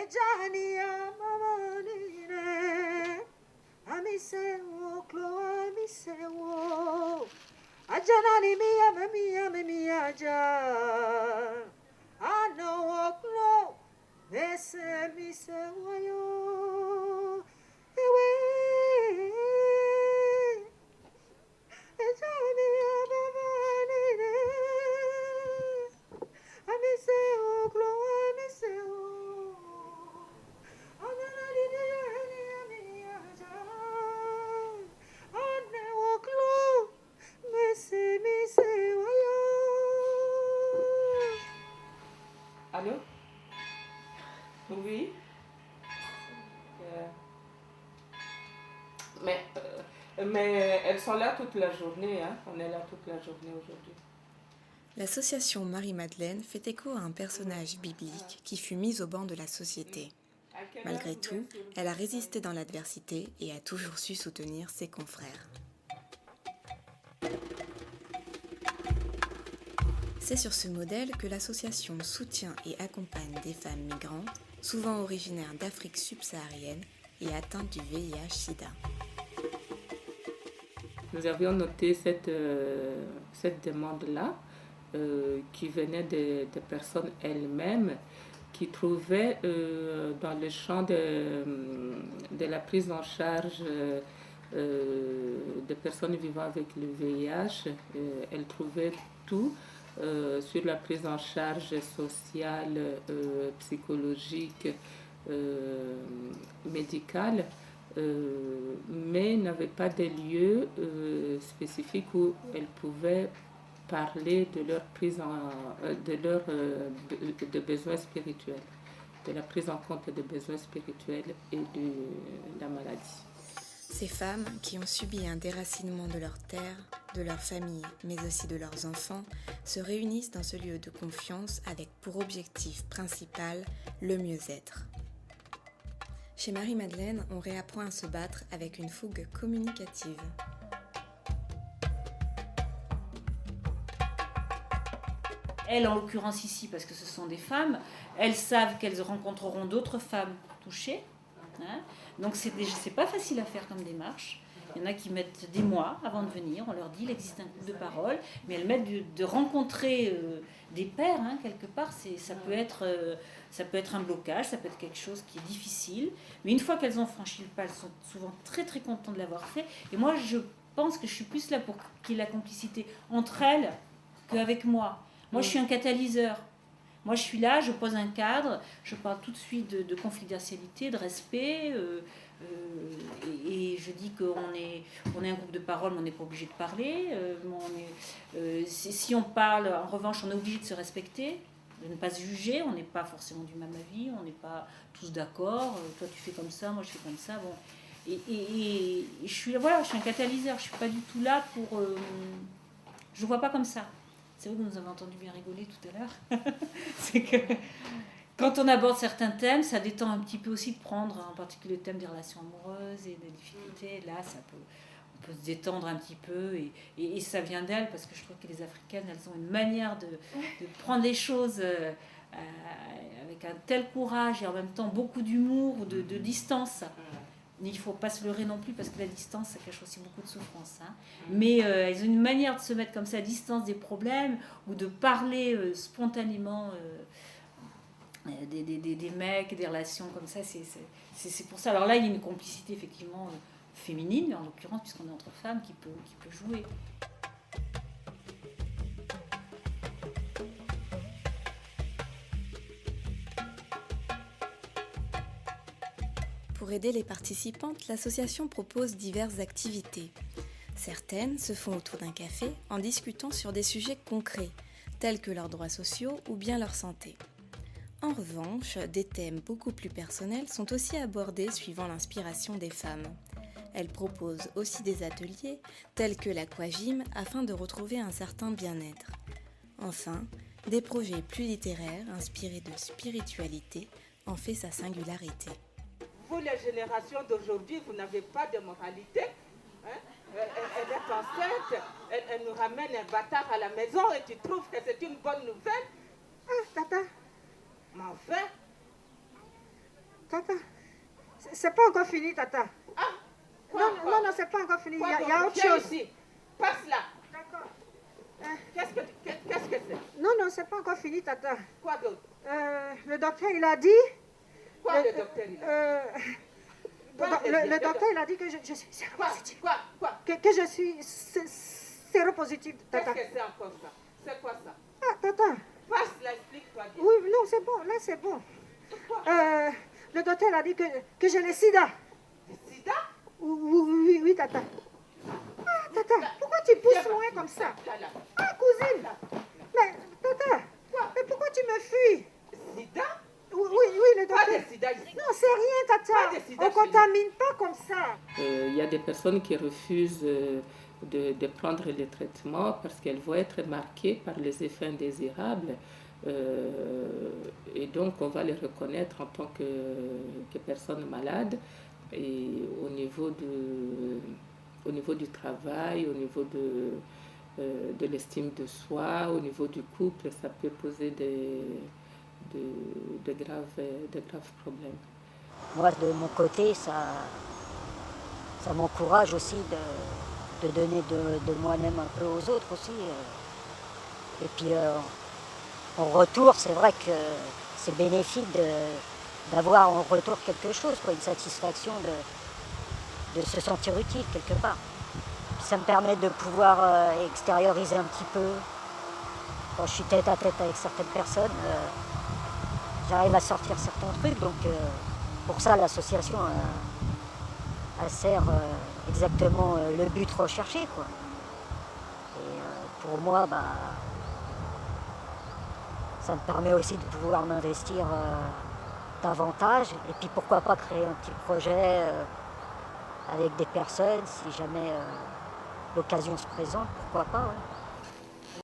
Ejania mamanine, amisewo klo amisewo, ajanani mia aja, ano klo, misewo yo, ewe, ejania mamanine, amisewo klo amisewo. Allô? Oui? Mais elles sont là toute la journée, hein? On est là toute la journée aujourd'hui. L'association Marie-Madeleine fait écho à un personnage biblique qui fut mis au banc de la société. Malgré tout, elle a résisté dans l'adversité et a toujours su soutenir ses confrères. C'est sur ce modèle que l'association soutient et accompagne des femmes migrantes, souvent originaires d'Afrique subsaharienne et atteintes du VIH-Sida. Nous avions noté cette demande-là qui venait des personnes elles-mêmes qui trouvaient dans le champ de la prise en charge des personnes vivant avec le VIH, elles trouvaient tout sur la prise en charge sociale, psychologique, médicale, mais n'avaient pas de lieu spécifique où elles pouvaient parler de leur prise de besoins spirituels, de la prise en compte des besoins spirituels et de la maladie. Ces femmes qui ont subi un déracinement de leur terre, de leur famille, mais aussi de leurs enfants, se réunissent dans ce lieu de confiance avec pour objectif principal le mieux-être. Chez Marie-Madeleine, on réapprend à se battre avec une fougue communicative. Elles, en l'occurrence ici, parce que ce sont des femmes, elles savent qu'elles rencontreront d'autres femmes touchées. Hein. Donc c'est pas facile à faire comme démarche. Il y en a qui mettent des mois avant de venir. On leur dit il existe un groupe de parole, mais elles mettent de rencontrer des pairs, hein, quelque part. Ça peut être un blocage, ça peut être quelque chose qui est difficile. Mais une fois qu'elles ont franchi le pas, elles sont souvent très très contentes de l'avoir fait. Et moi, je pense que je suis plus là pour qu'il y ait la complicité entre elles qu'avec moi. Moi, je suis un catalyseur. Moi, je suis là, je pose un cadre, je parle tout de suite de confidentialité, de respect, et je dis qu'on est un groupe de parole, mais on n'est pas obligé de parler. Si on parle, en revanche, on est obligé de se respecter, de ne pas se juger, on n'est pas forcément du même avis, on n'est pas tous d'accord, toi tu fais comme ça, moi je fais comme ça. Bon. Et je suis un catalyseur, je ne suis pas du tout là pour... je ne vois pas comme ça. C'est vrai que nous avons entendu bien rigoler tout à l'heure. C'est que quand on aborde certains thèmes, ça détend un petit peu aussi de prendre, en particulier le thème des relations amoureuses et des difficultés. Là, on peut se détendre un petit peu et ça vient d'elles, parce que je trouve que les Africaines, elles ont une manière de prendre les choses avec un tel courage et en même temps beaucoup d'humour, de distance. Il ne faut pas se leurrer non plus, parce que la distance, ça cache aussi beaucoup de souffrance. Hein. Mais elles ont une manière de se mettre comme ça à distance des problèmes, ou de parler spontanément des mecs, des relations comme ça. C'est pour ça. Alors là, il y a une complicité effectivement féminine, en l'occurrence, puisqu'on est entre femmes, qui peut jouer. Pour aider les participantes, l'association propose diverses activités. Certaines se font autour d'un café en discutant sur des sujets concrets, tels que leurs droits sociaux ou bien leur santé. En revanche, des thèmes beaucoup plus personnels sont aussi abordés suivant l'inspiration des femmes. Elles proposent aussi des ateliers, tels que l'aquagym, afin de retrouver un certain bien-être. Enfin, des projets plus littéraires inspirés de spiritualité en fait sa singularité. Vous, les générations d'aujourd'hui, vous n'avez pas de moralité. Hein? Elle est enceinte, elle nous ramène un bâtard à la maison et tu trouves que c'est une bonne nouvelle? Ah, tata, mais enfin, Tata, c'est pas encore fini, Tata. Ah, Non, c'est pas encore fini. Il y a autre Viens chose. ici. Passe là. D'accord. Qu'est-ce que c'est? Non, c'est pas encore fini, Tata. Quoi d'autre? Le docteur, il a dit... Quoi le docteur il a dit? Le docteur, il a dit que je suis séropositive. Quoi? Que je suis séropositive, Tata. Qu'est-ce que c'est encore ça? C'est quoi ça? Ah, Tata. Passe là, explique-toi bien. Oui, non, c'est bon, là, c'est bon. Le docteur, il a dit que j'ai le sida. Le sida? Oui, Tata. Ah, Tata, pourquoi tu pousses loin comme ça? Là. Ah, cousine. Mais, Tata, mais pourquoi tu me fuis? Sida? Oui, le Pas docteur. de sida ici. Non, c'est rien, Pas Tata. de sida On chez nous. contamine pas comme ça. Il y a des personnes qui refusent de prendre les traitements parce qu'elles vont être marquées par les effets indésirables. Et donc, on va les reconnaître en tant que personnes malades. Et au niveau du travail, au niveau de l'estime de soi, au niveau du couple, ça peut poser de graves problèmes. Moi, de mon côté, ça m'encourage aussi de donner de moi-même un peu aux autres aussi. Et puis, en retour, c'est vrai que c'est bénéfique d'avoir en retour quelque chose, quoi, une satisfaction de se sentir utile quelque part. Puis ça me permet de pouvoir extérioriser un petit peu. Quand je suis tête à tête avec certaines personnes, j'arrive à sortir certains trucs. Donc pour ça, l'association elle sert exactement le but recherché, quoi. Et pour moi, ça me permet aussi de pouvoir m'investir davantage. Et puis pourquoi pas créer un petit projet avec des personnes, si jamais l'occasion se présente, pourquoi pas, ouais.